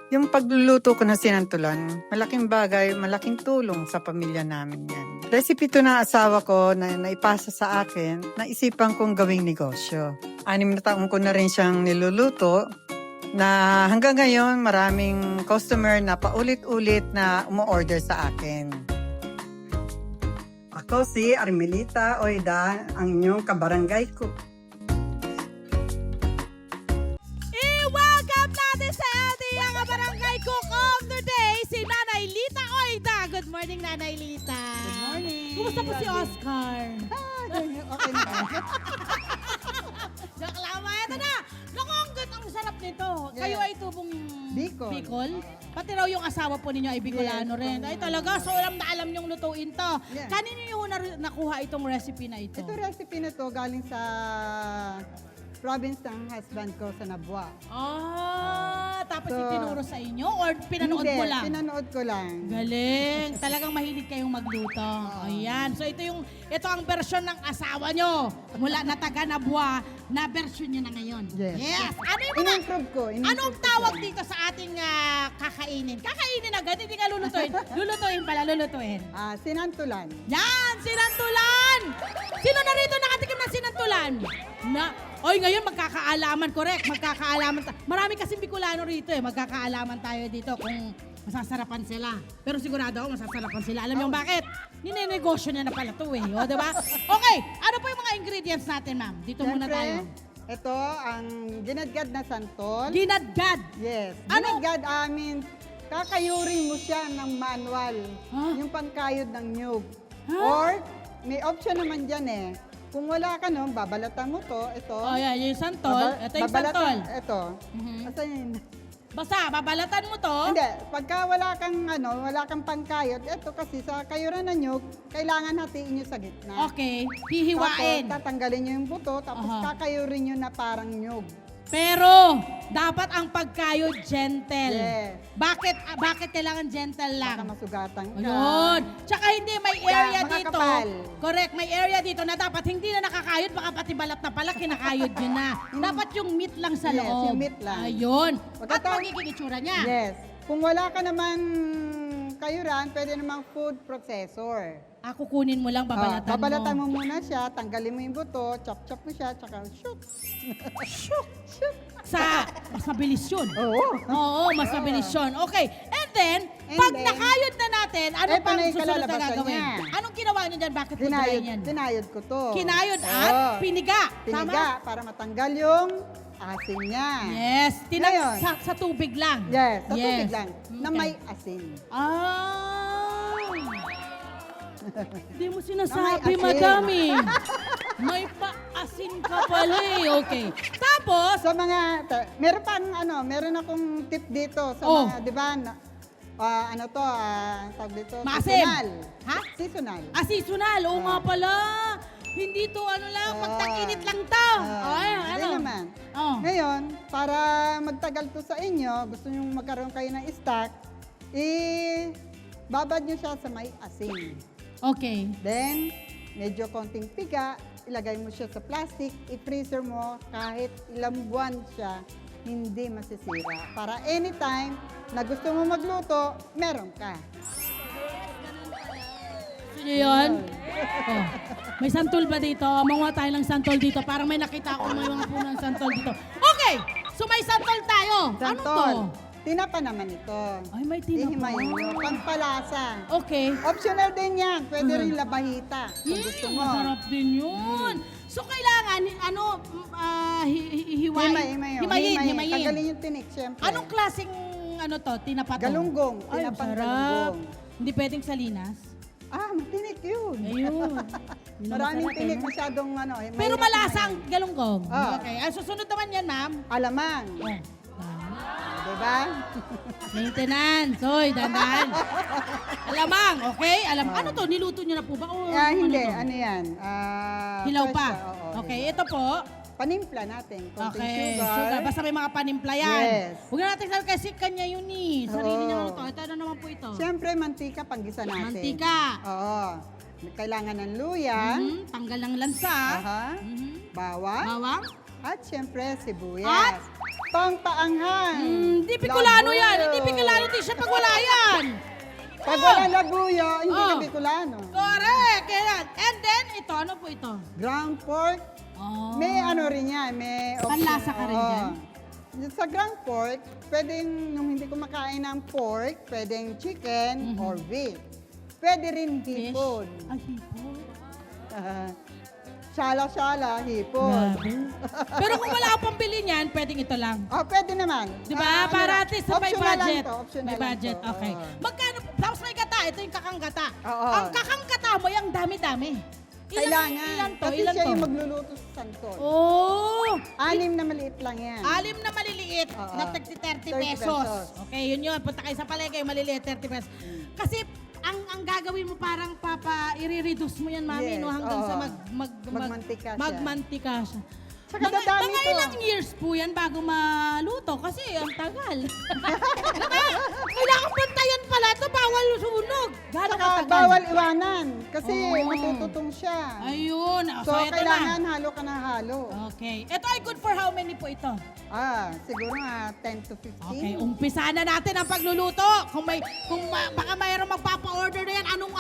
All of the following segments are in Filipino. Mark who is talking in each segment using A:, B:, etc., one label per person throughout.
A: Yung pagluluto ko ng sinantulan, malaking bagay, malaking tulong sa pamilya namin yan. Recipe to ng asawa ko na naipasa sa akin, naisipan kong gawing negosyo. 6 na taon ko na rin siyang niluluto, na hanggang ngayon maraming customer na paulit-ulit na umu-order sa akin. Ako si Armelita Oida, ang inyong kabarangay ko.
B: I-welcome natin sa ating ang barangay cook of the day, si Nanay Lita Oida. Good morning, Nanay Lita.
A: Good morning.
B: Kumusta po si Oscar?
A: Okay na.
B: Joke lang, ito na. Naku, ang sarap nito.
A: Yes.
B: Kayo ay tubong
A: Bicol.
B: Bicol? Pati raw yung asawa po ninyo ay Bicolano
A: Yes.
B: rin. Ay talaga, so alam na alam niyong lutuin to.
A: Yes.
B: Kanino yung nakuha itong recipe na ito?
C: Ito recipe na to galing sa province ng husband ko sa Nabua.
B: Tapos
C: So,
B: itinuro sa inyo or pinanood mo lang?
C: Pinanood ko lang.
B: Galing. Talagang mahilig kayong magluto. Ayan. So ito ang version ng asawa nyo. Mula na taga Nabua, na version nyo na ngayon.
C: Yes.
B: Ano yung mga,
C: In-improve ko.
B: anong tawag dito sa ating kakainin? Kakainin agad, hindi nga lulutuin. Lulutuin pala, lulutuin.
C: Sinantulan.
B: Yan! Sinantulan! Sino na rito nakatikim ng sinantulan? Oy, ngayon magkakaalaman, correct, magkakaalaman. Marami kasing Bicolano rito eh, magkakaalaman tayo dito kung masasarapan sila. Pero sigurado ako masasarapan sila. Alam niyo bakit? Ninenegosyo niya na pala to eh, o diba? Okay, ano po yung mga ingredients natin, ma'am? Dito muna tayo.
C: Ito ang ginadgad na santol.
B: Ginadgad.
C: Yes.
B: Ano?
C: Ginadgad, kakayurin mo siya ng manual.
B: Huh?
C: Yung pangkayod ng nyug.
B: Huh?
C: Or, may option naman dyan eh. Kung wala ka nun, babalatan mo to. Ito.
B: Oh, yan, yung santol. Ito yung santol.
C: Ito.
B: Mhm.
C: Asan yun?
B: Basta, babalatan mo to.
C: Hindi, pagka wala kang pangkayod, ito kasi sa kayuran ng nyug, kailangan hatiin nyo sa gitna.
B: Okay, hihiwain.
C: Tapos tatanggalin nyo yung buto, tapos
B: Aha.
C: kakayurin nyo na parang nyug.
B: Pero, dapat ang pagkayod gentle.
C: Yes.
B: Bakit kailangan gentle lang?
C: Baka masugatan ka.
B: Ayun. Tsaka hindi may area
C: mga
B: dito.
C: kapal.
B: Correct, may area dito na dapat hindi na nakakayod, baka pati balat na pala kinakayod yun na. Dapat yung meat lang sa
C: Yes,
B: loob.
C: yung meat lang.
B: Ayun. At
C: Pagkatapos-
B: magiging itsura niya.
C: Yes. Kung wala ka naman kayuran, pwede namang food processor.
B: Kukunin mo lang, babalatan mo.
C: Babalatan mo muna siya, tanggalin mo yung buto, chop-chop mo siya, tsaka shoot.
B: Mas mabilis yun.
C: Oo.
B: Oo, mas mabilis yun. Okay. And then,
C: And
B: pag
C: then,
B: nakayod na natin, ano
C: eto
B: pang
C: na yung
B: susunod na
C: kalalabasan
B: gagawin?
C: niya.
B: Anong ginawa niyo dyan? Bakit mo ginawa yan?
C: Tinayod ko to.
B: Kinayod
C: Oo.
B: at piniga.
C: Piniga para matanggal yung asin niya.
B: Yes.
C: Ngayon.
B: Sa tubig lang.
C: Yes, sa tubig lang, na
B: Okay.
C: may asin.
B: Hindi mo
C: Na
B: sinasabi,
C: may asin.
B: madami. May paasin ka pala eh. Okay. Tapos,
C: Sa mga, meron akong tip dito sa
B: Oh.
C: mga, di ba, tawag dito,
B: Maasim.
C: seasonal.
B: Ha?
C: Seasonal.
B: seasonal. Oo nga pala. Hindi to ano lang, pag tag-init lang to.
C: Hindi naman.
B: Oh.
C: Ngayon, para magtagal to sa inyo, gusto nyo magkaroon kayo ng stock, babad nyo siya sa may asin.
B: Okay.
C: Then, medyo konting piga, ilagay mo siya sa plastic, i-freezer mo kahit ilang buwan siya, hindi masisira. Para anytime na gusto mo magluto, meron ka.
B: Gusto nyo yun? Oh. May santol ba dito? Manguha tayo ng santol dito. Parang may nakita ako may mga puno ng santol dito. Okay! So may santol tayo. Ano to?
C: Santol. Tinapa naman ito.
B: Ay, may tinapa.
C: Ihimayin mo. Pampalasa.
B: Okay.
C: Optional din yan. Pwede rin labahita kung gusto mo.
B: Masarap din yun. So kailangan, himayin. Himayin.
C: Tanggalin yung tinik, syempre.
B: Anong klaseng to? Tinapa to?
C: Galunggong.
B: Ay,
C: Tinapang
B: sarap.
C: galunggong.
B: Hindi pwedeng salinas?
C: Matinik yun.
B: Ayun. Yun ang
C: Maraming
B: masarap,
C: tinik,
B: eh, no?
C: masyadong
B: Pero
C: mahirap
B: malasa ang
C: kumain.
B: galunggong.
C: Ah.
B: Okay. Ang susunod naman yan, ma'am.
C: Alamang.
B: Oh.
C: Diba?
B: Maintenance. Hoy, dandan. Alamang, okay? Ano to? Niluto niyo na po ba? O,
C: Hindi,
B: to?
C: ano yan?
B: Hilaw
C: fresh
B: pa.
C: siya, oo,
B: Okay,
C: hilaw.
B: ito po.
C: Panimpla natin. Konting
B: Okay,
C: sugar.
B: Basta may mga panimpla yan.
C: Yes.
B: Huwag na natin sabi kasi kanya yun eh. Sarili
C: Oo.
B: niya ano to. Ito na naman po ito.
C: Siyempre, mantika, panggisa natin.
B: Mantika.
C: Oo. Kailangan ng luya.
B: Tanggal ng lansa.
C: Aha. Bawang.
B: Bawang.
C: At siyempre, sibuyas.
B: At?
C: Pangpaanghang.
B: Hindi Bicolano yan. Hindi
C: Pag wala labuyo, hindi
B: Oh.
C: ka Bicolano.
B: Correct! Kaya, and then, ito, ano po ito?
C: Ground pork,
B: Oh.
C: may ano rin yan, may
B: Panlasa ka rin
C: Oo.
B: dyan?
C: Sa ground pork, pwedeng, nung hindi kumakain ng pork, pwedeng chicken or beef. Pwede rin
B: Fish?
C: hipon.
B: Ay, hipon.
C: Shala-shala, hipon.
B: Grabe. Pero kung wala akong pambili niyan, pwedeng ito lang.
C: Oh, pwede naman.
B: Di ba? Para at least may
C: optional lang
B: budget.
C: to, optional
B: May
C: lang
B: budget,
C: to.
B: okay.
C: Oo.
B: Magkano? Tapos may gata. Ito yung kakanggata.
C: Oo.
B: Ang kakanggata mo, yung dami-dami.
C: Kailangan.
B: Ilan to?
C: Kasi
B: Ilan
C: siya
B: to?
C: yung magluluto sa santol.
B: Oh!
C: 6 na maliit lang yan.
B: 6 na maliliit
C: Oo.
B: na 30
C: 30
B: pesos.
C: pesos.
B: Okay, yun yun. Punta kayo sa palengke, yung maliliit, 30 pesos. Kasi ang gagawin mo parang i-reduce mo yan, mami,
C: Yes,
B: no? Hanggang sa
C: oo. Magmantika siya.
B: magmantika siya.
C: Tsaka dadami
B: mga
C: to.
B: ilang years po yan bago maluto kasi ang tagal. Diba? Kailangan bantayan pala ito, bawal sunog. Gano'ng
C: Saka
B: katagal?
C: bawal iwanan kasi
B: Oo.
C: matututong siya.
B: Ayun.
C: So,
B: ito
C: kailangan
B: na.
C: halo ka na halo.
B: Okay. Ito ay good for how many po ito?
C: Siguro nga 10 to 15.
B: Okay, umpisa na natin ang pagluluto. Baka mayroong magpapa-order na yan, anong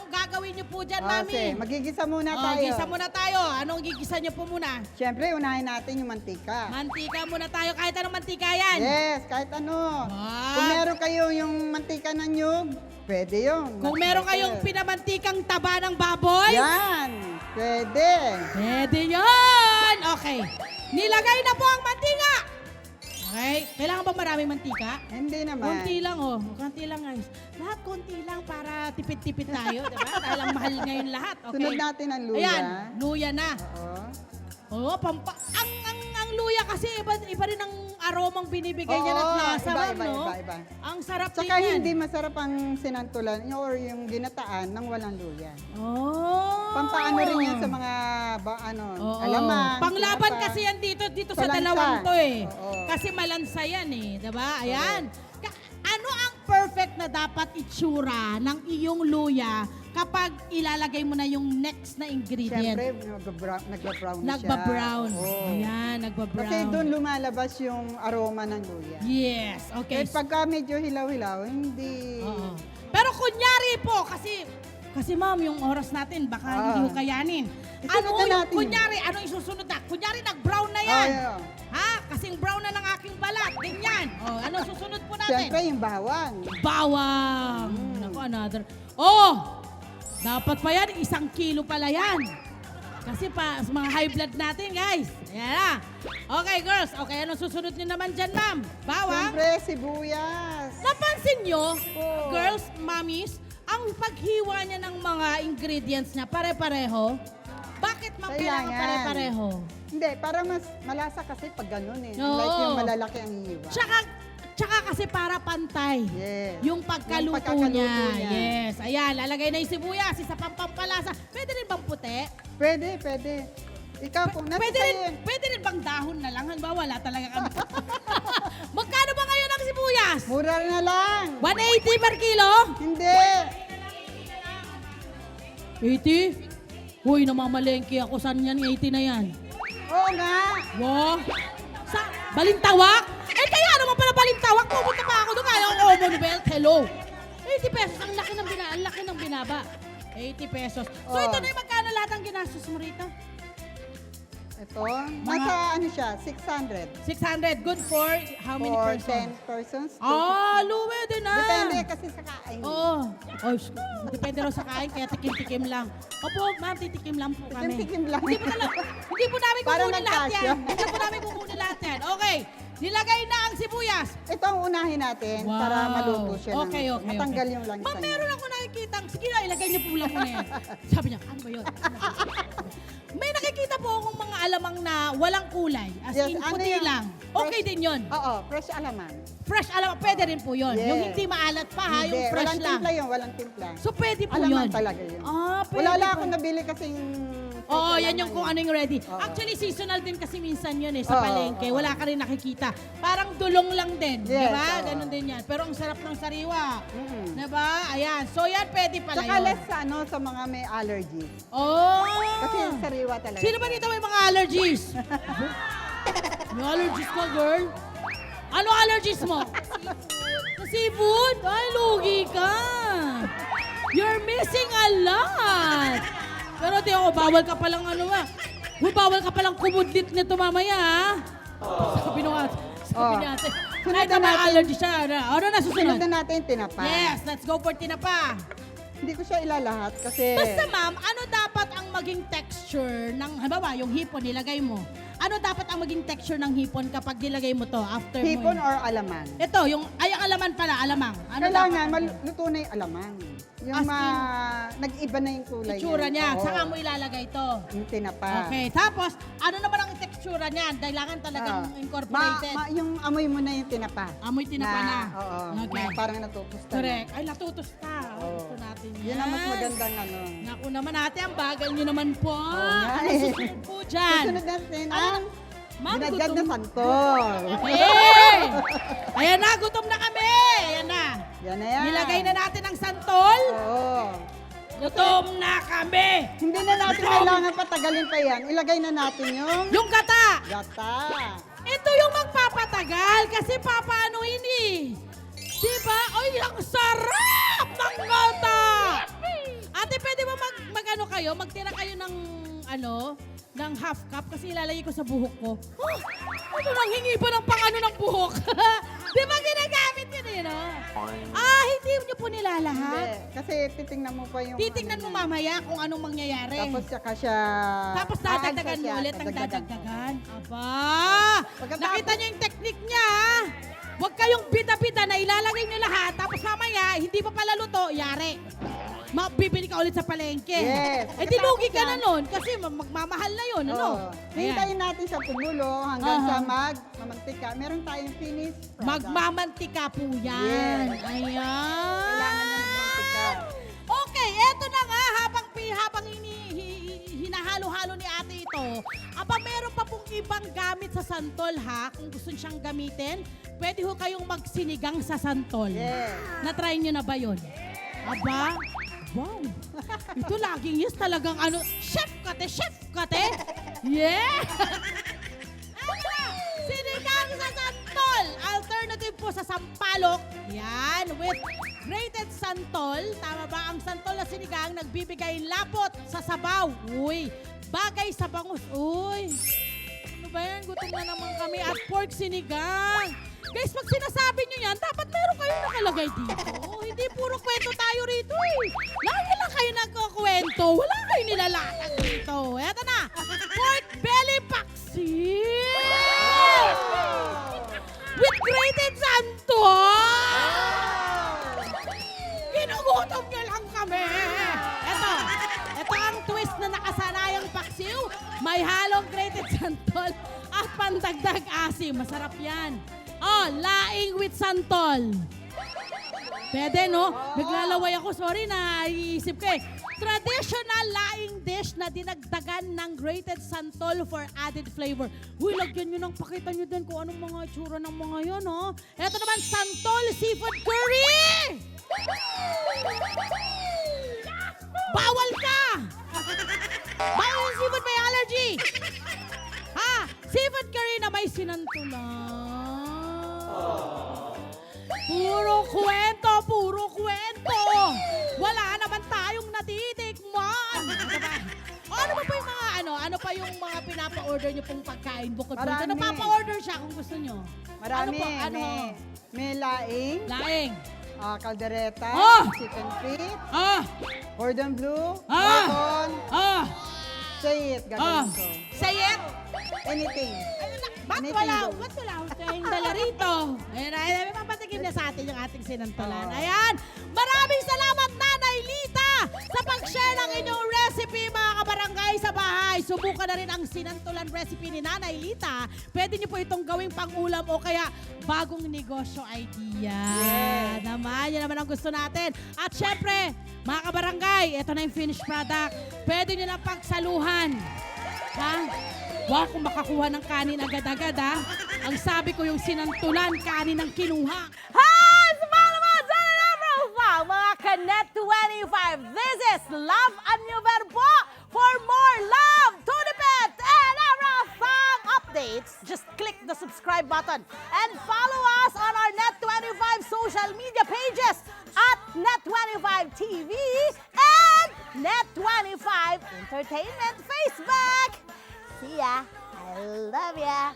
B: gagawin niyo po dyan, mami?
C: Okay, magigisa muna
B: Oh,
C: tayo.
B: gisa muna tayo. Anong gigisa niyo po muna?
C: Siyempre, unahin natin yung mantika.
B: Mantika muna tayo. Kahit anong mantika yan.
C: Yes, kahit ano.
B: What?
C: Kung meron kayo yung mantika ng nyug, pwede yun.
B: Kung meron kayong pinamantikang taba ng baboy,
C: Yan, pwede.
B: pwede yan. Okay. Nilagay na po ang mantika. Okay. Kailangan ba maraming mantika?
C: Hindi naman.
B: Konti lang, oh. Konti lang, guys. Lahat konti lang para tipid-tipid tayo, diba? Dahil ang mahal ngayon lahat. Okay.
C: Sunod natin ang luya.
B: Ayan, luya na.
C: Oo.
B: Oh, ang luya kasi iba rin ang aromang binibigay niya ng
C: Oo,
B: lasa, ma'am,
C: iba,
B: no?
C: iba.
B: Ang sarap
C: Saka
B: din yan.
C: hindi masarap ang sinantulan or yung ginataan ng walang luya.
B: Oh.
C: Pampaano rin yan sa mga
B: Oo.
C: alamang.
B: Panglaban
C: sinapa.
B: kasi yan dito sa
C: Palansa.
B: dalawang to eh.
C: Oo.
B: Kasi malansa yan eh, 'di ba? Ayan. Ano ang perfect na dapat itsura ng iyong luya kapag ilalagay mo na yung next na ingredient?
C: Siyempre, nagba-brown na siya.
B: Nagba-brown.
C: Oo.
B: Ayan, nagba-brown.
C: Kasi doon lumalabas yung aroma ng luya.
B: Yes, okay.
C: Eh, pagka medyo hilaw-hilaw, hindi...
B: Oo. Pero kunyari po, kasi ma'am, yung oras natin, baka hindi ko kayanin.
C: Isunod na
B: Yung
C: natin.
B: kunyari, ano isusunod na? Kunyari, nag-brown na yan.
C: Oo.
B: Ha? Kasing brown na ng aking balat. Ganyan. O, ano susunod po natin?
C: Siyempre, yung bawang.
B: Bawang. Naku, another. Oh! Dapat pa yan, 1 kilo pala yan. Kasi pa, sa mga high blood natin, guys. Ayan na. Okay, girls. Okay, ano susunod nyo naman dyan, ma'am? Bawang?
C: Siyempre, sibuyas.
B: Napansin nyo,
C: Oo.
B: girls, mommies, ang paghiwa niya ng mga ingredients niya, pare-pareho. Bakit ma'am kailangan
C: Kailangan.
B: pare-pareho?
C: Hindi, para mas malasa kasi pag ganun eh.
B: Oo.
C: Like yung malalaki ang hiwa.
B: Tsaka kasi para pantay.
C: Yes.
B: Yung pagkaluto,
C: Yung pagkakaluto
B: niya.
C: niya.
B: Yes. Ayan, lalagay na yung sibuyas, isa pang pampalasa. Pwede rin bang puti?
C: Pwede. Ikaw kung nasa sa'yo.
B: Pwede rin bang dahon na lang? Halimbawa, wala talaga kami. Magkano ba ngayon ang sibuyas?
C: Mura na lang.
B: 180 per kilo?
C: Hindi.
B: 80? Uy, namamalengke ako. Saan yan? 80 na yan.
C: Oo nga.
B: Wow. Sa Balintawak? Eh kaya naman pala Balintawak. Pumunta pa ako doon. Kaya ako Commonwealth. Hello. 80 pesos. Ang laki ng binaba. 80 pesos. So
C: Oh.
B: ito na yung magkano lahat ang ginastos mo rito?
C: Ito, nasa ano siya, 600.
B: 600. Good for how many
C: For
B: persons?
C: 10 persons.
B: Luwe din na.
C: Depende kasi sa kain.
B: Oo. Oh, depende raw sa kain, kaya tikim-tikim lang. Opo, ma'am, titikim lang po kami.
C: Tikim-tikim lang.
B: Hindi po namin
C: Parang
B: kukunin lahat
C: nagkasya.
B: yan. Hindi po namin kukunin lahat yan. Okay. Nilagay na ang sibuyas.
C: Ito ang unahin natin para maluto siya.
B: Okay.
C: Matanggal yung langsa
B: Ma'am,
C: niya.
B: meron ako nakikita. Sige na, ilagay niyo po lang muna yan. Sabi niya, ano ba yun? May nakikita po akong mga alamang na walang kulay. As
C: Yes,
B: in,
C: ano
B: puti
C: yun?
B: lang. Okay
C: Fresh-
B: din yun.
C: Oo, fresh alaman.
B: Fresh alamang, pwede rin po yun.
C: Yes.
B: Yung hindi maalat pa ha, yung fresh
C: walang
B: lang.
C: timpla yun, walang timpla.
B: So, pwede po
C: Alaman
B: yun.
C: talaga yun.
B: Pwede
C: Wala lang
B: po.
C: akong nabili kasing...
B: Oo, yan yung kung ano yung ready.
C: Oo.
B: Actually, seasonal din kasi minsan yun sa
C: Oo,
B: palengke.
C: oo.
B: Wala ka rin nakikita. Parang dulong lang din. Di
C: Yes,
B: ba?
C: oo.
B: Ganun din yan. Pero ang sarap ng sariwa.
C: Mm.
B: Di ba? Ayan. So, yan pwede pala
C: Saka
B: yun.
C: less sa, sa mga may allergies.
B: Oh!
C: Kasi yung sariwa talaga.
B: Sino ba dito may mga allergies? May allergies ka, girl? Ano allergies mo? Sa seafood? Ay, lugi ka. You're missing a lot. Pero di ako, bawal ka palang ano ah. Bawal ka palang kumudlit nito mamaya ah. Sabi nung ate. Sabi ni ate.
C: Sunod
B: Kahit
C: na
B: na may
C: natin.
B: allergy siya. Ano na
C: Sunod
B: susunod?
C: na natin yung tinapa.
B: Yes, let's go for tinapa.
C: Hindi ko siya ilalahat kasi...
B: Basta ma'am, ano dapat ang maging texture ng, halimbawa, yung hipon nilagay mo. Ano dapat ang maging texture ng hipon kapag nilagay mo to after
C: Hipon
B: mo?
C: or alaman?
B: Ito, yung, ay, ang alaman pala, alamang. Ano
C: Kailangan
B: dapat?
C: maluto na yung alamang. Yung
B: As
C: nag-iba na yung kulay
B: Itsura niya,
C: Oo.
B: saka mo ilalagay to.
C: Yung tinapa.
B: Okay, tapos, ano naman ang textura niyan? Kailangan talagang incorporated.
C: Yung amoy mo na yung tinapa.
B: Amoy tinapa na.
C: Oo.
B: Okay.
C: Na parang natutusta.
B: Correct. Ay, natutusta.
C: Oo.
B: Gusto natin yan.
C: Yun ang mas magandang ano.
B: Naku naman ate, ang bagal niyo naman po.
C: nga
B: Ano
C: eh.
B: susunod po dyan?
C: Susunod natin
B: Ano
C: ang
B: Ma'am,
C: ginagad na
B: gutom.
C: santol.
B: Hey! Ayan na, gutom na kami. Ayan na.
C: Yan na yan.
B: Nilagay na natin ang santol.
C: Oo.
B: Gutom na kami.
C: Hindi na natin kailangan patagalin pa yan. Ilagay na natin yung
B: Yung gata.
C: gata.
B: Ito yung magpapatagal kasi papaanuhin eh. Diba? Ay, ang sarap ng gata! Ate, pwede ba mag-ano kayo? Magtira kayo ng, ng half cup kasi ilalagay ko sa buhok ko. Oh, ano nang hingi pa ng pang-ano ng buhok? Di ba ginagamit yun eh, no? Ah, hindi nyo po
C: Hindi.
B: nilalahat.
C: Kasi titingnan mo pa yung...
B: Titingnan mo mamaya kung anong mangyayari.
C: Tapos saka siya...
B: Tapos dadagdagan
C: aalsa
B: mo
C: siya,
B: ulit ang
C: dadagdagan.
B: dadagdagan. Aba!
C: Pagkatapos-
B: Nakita niyo yung technique niya, ha? Huwag kayong bida-bida na ilalagay niyo lahat, tapos mamaya, hindi pa pala luto, yari. Bibili ka ulit sa palengke.
C: Yes.
B: Eh di lugi ka
C: Pagkatapos
B: na nun, kasi magmamahal na yun, ano?
C: Oo. Hintayin natin siya kumulo hanggang sa magmamantika. Meron tayong finished product.
B: Magmamantika po yan.
C: Yes.
B: Ayan.
C: Kailangan niya magmantika.
B: Okay, eto na nga, habang hinahalo-halo ni ate ito, meron pa pong ibang gamit sa santol ha, kung gusto siyang gamitin, pwede ho kayong magsinigang sa santol.
C: Yes.
B: Na-try nyo na ba yun? Aba? Wow! Ito laging yes talagang chef kate! Yeah! Sinigang sa santol! Alternative po sa sampalok. Yan, with grated santol. Tama ba? Ang santol na sinigang nagbibigay lapot sa sabaw. Uy, bagay sa bangus. Uy, ano ba yan? Gutom na naman kami. At pork sinigang. Guys, pag sinasabi nyo yan, dapat meron kayong nakalagay dito. Hindi puro kwento tayo rito eh. Lagi lang kayo nagkukwento. Wala kayo nilalatag dito. Eto na, pork belly paksiw! With grated santol! Ginugutom nyo lang kami. Ito ang twist na nakasanayang paksiw. May halong grated santol at pandagdag asim. Masarap yan. Oh, laing with santol. Pwede, no? Naglalaway ako. Sorry, naiisip ko eh. Traditional laing dish na dinagdagan ng grated santol for added flavor. Uy, lagyan nyo ng pakita nyo din kung anong mga itsura ng mga yan, oh. Ito naman, santol seafood curry! Bawal ka! Bawal yung seafood, may allergy! Ha? Seafood curry na may sinantulan. Puro kwento, puro kwento. Wala naman tayong natitikman. Ano ba yung mga ano pa yung mga pinapa-order niyo pong pagkain bukod po?
C: Marami.
B: Ano pa-order siya kung gusto niyo?
C: Marami.
B: Ano po?
C: May laing,
B: Laing.
C: kaldereta,
B: Oh!
C: chicken feet,
B: Ah!
C: cordon bleu,
B: Ah!
C: bacon,
B: Ah!
C: say it,
B: Ah!
C: gagawin ko.
B: Say it!
C: Anything.
B: Ba't wala tayong dala rito? Ayun na, may papatikim na sa atin yung ating sinantulan. Ayan! Maraming salamat, Nanay Lita, sa pag-share ng inyong recipe, mga kabarangay sa bahay. Subukan na rin ang sinantulan recipe ni Nanay Lita. Pwede niyo po itong gawing pang-ulam o kaya bagong negosyo idea.
C: Yes.
B: Yan naman ang gusto natin. At syempre, mga kabarangay, ito na yung finished product. Pwede niyo na pagsaluhan. Ha? Wow, kung makakuha ng kanin agad-agad, ha? Ang sabi ko yung sinantulan, kanin ang kinuha.
D: Hi! Sa mga sa mga Kanet 25, this is Love and New Verbo. For more love, Tunipet, and Arafang updates, just click the subscribe button and follow us on our Net25 social media pages at Net25 TV and Net25 Entertainment Facebook. See ya! I love ya!